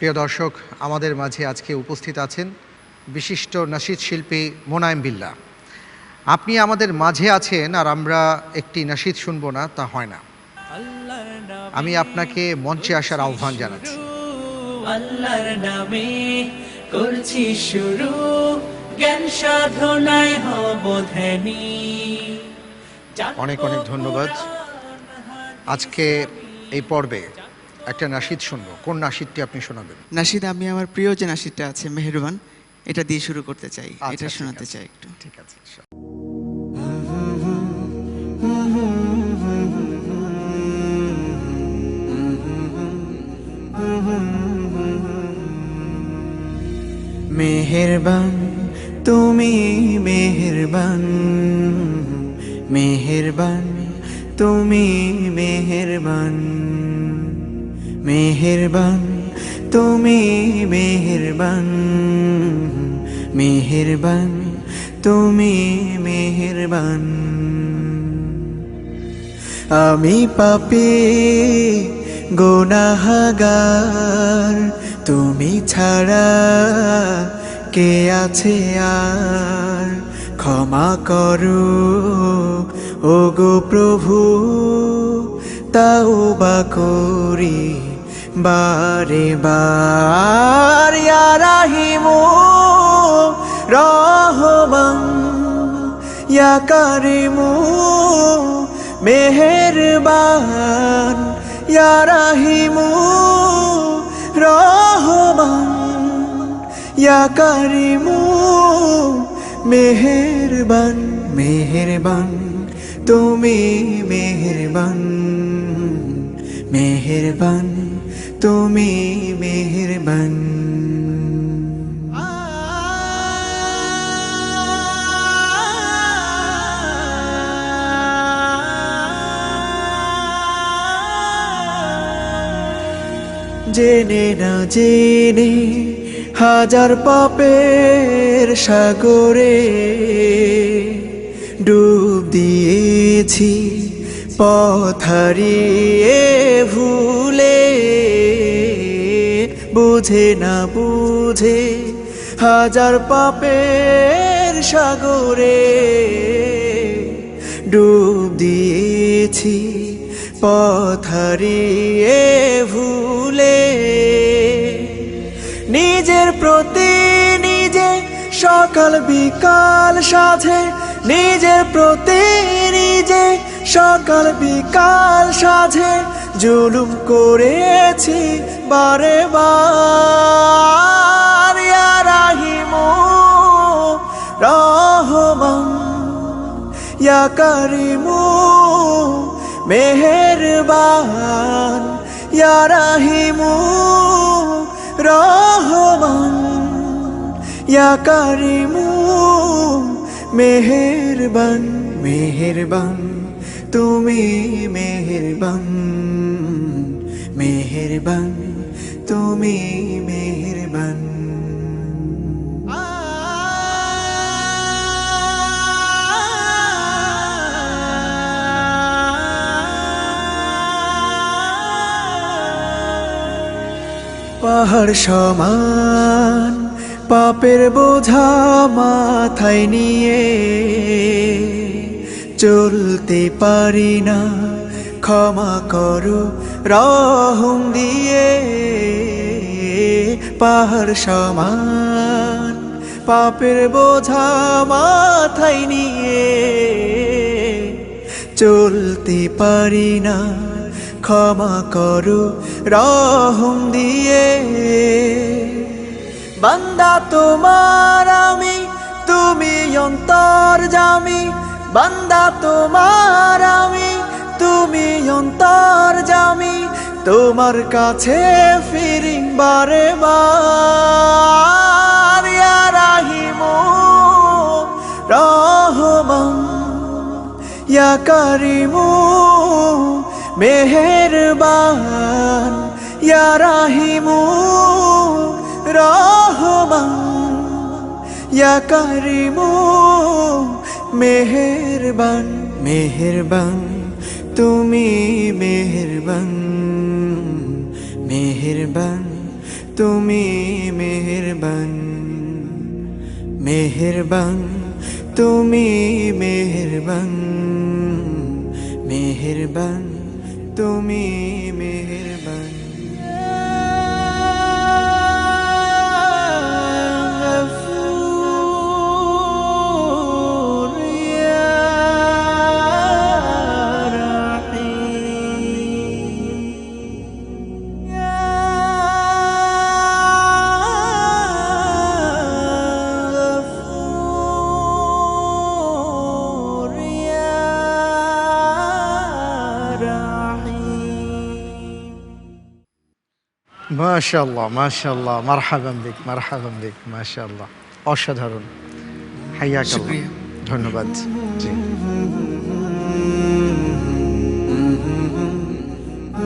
প্রিয় দর্শক, আমাদের মাঝে আজকে উপস্থিত আছেন বিশিষ্ট নাশিদ শিল্পী মোনায়েম বিল্লাহ। আপনি আমাদের মাঝে আছেন আর আমরা একটি নাশিদ শুনবো না, তা হয় না। আমি আপনাকে মঞ্চে আসার আহ্বান জানাচ্ছি। আল্লাহর নামে করছি শুরু, জ্ঞান সাধনায় হব ধ্যানী। অনেক অনেক ধন্যবাদ। আজকে এই পর্বে একটা নাশিদ শুনবো। কোন নাশিদটি আপনি শোনাবেন? নাশিদ, আমি আমার প্রিয় যে নাশিদটা আছে মেহেরবান, এটা দিয়ে শুরু করতে চাই, এটা শোনাতে চাই একটু। ঠিক আছে। মেহেরবান তুমি, মেহেরবান, মেহেরবান তুমি, মেহেরবান, মেহেরবান তুমি, মেহেরবান, মেহেরবান তুমি, মেহেরবান। আমি পাপী গুনাহগার, তুমি ছাড়া কে আছে আর? ক্ষমা করো ওগো প্রভু, তাওবা করি বারে বার। ইয়া রাহিমু রহমান, ইয়া কারিমু মেহেরবান, ইয়া রাহিমু রহমান, ইয়া কারিমু মেহেরবান। মেহেরবান তুমি, মেহেরবান, মেহেরবান তুমি, মেহেরবান। জেনে না জেনে হাজার পাপের সাগরে ডুব দিয়েছি, পথ হারিয়ে ভুলে। বুঝে না বুঝে হাজার পাপের সাগরে ডুব দিয়েছি, পথ হারিয়ে ভুলে। নিজের প্রতি নিজে সকাল বিকাল সাধে, নিজের প্রতি নিজে সকাল বিকাল সাধে জুলুম করেছি বারে বার। ইয়া রাহিমু রহমান, ইয়া কারিমু মেহেরবান, ইয়া রাহিমু রহমান, ইয়া কারিমু মেহেরবান। মেহেরবান তুমি, মেহেরবান, মেহেরবান তুমি, মেহেরবান। পাহাড় সমান পাপের বোঝা মাথায় নিয়ে চলতে পারি না, ক্ষমা করো রহম দিয়ে। পাহাড় সমান পাপের বোঝা মাথায় নিয়ে চলতে পারি না, ক্ষমা করো রহম দিয়ে। বান্দা তোমার আমি, তুমি অন্তর্যামী। বান্দা তোমার আমি, তুমি অন্তর্যামী। তোমার কাছে ফিরি বারে বার। ইয়া রাহিমু রহমান, ইয়া কারিমু মেহেরবান, ইয়া রাহিমু রহমান, ইয়া কারিমু মেহেরবান। মেহেরবান তুমি, মেহেরবান, মেহেরবান তুমি মেহেরবান, মেহেরবান, তুমি মেহেরবান, মেহেরবান, তুমি মেহেরবান। গফুর ইয়া রাহিম, গফুর ইয়া রাহিম। মাশাআল্লাহ মাশাআল্লাহ, মারহাবান বিক মারহাবান বিক, মাশাআল্লাহ, অসাধারণ, হাইয়াকাল্লাহ, শুকরিয়া। ধন্যবাদ। জি।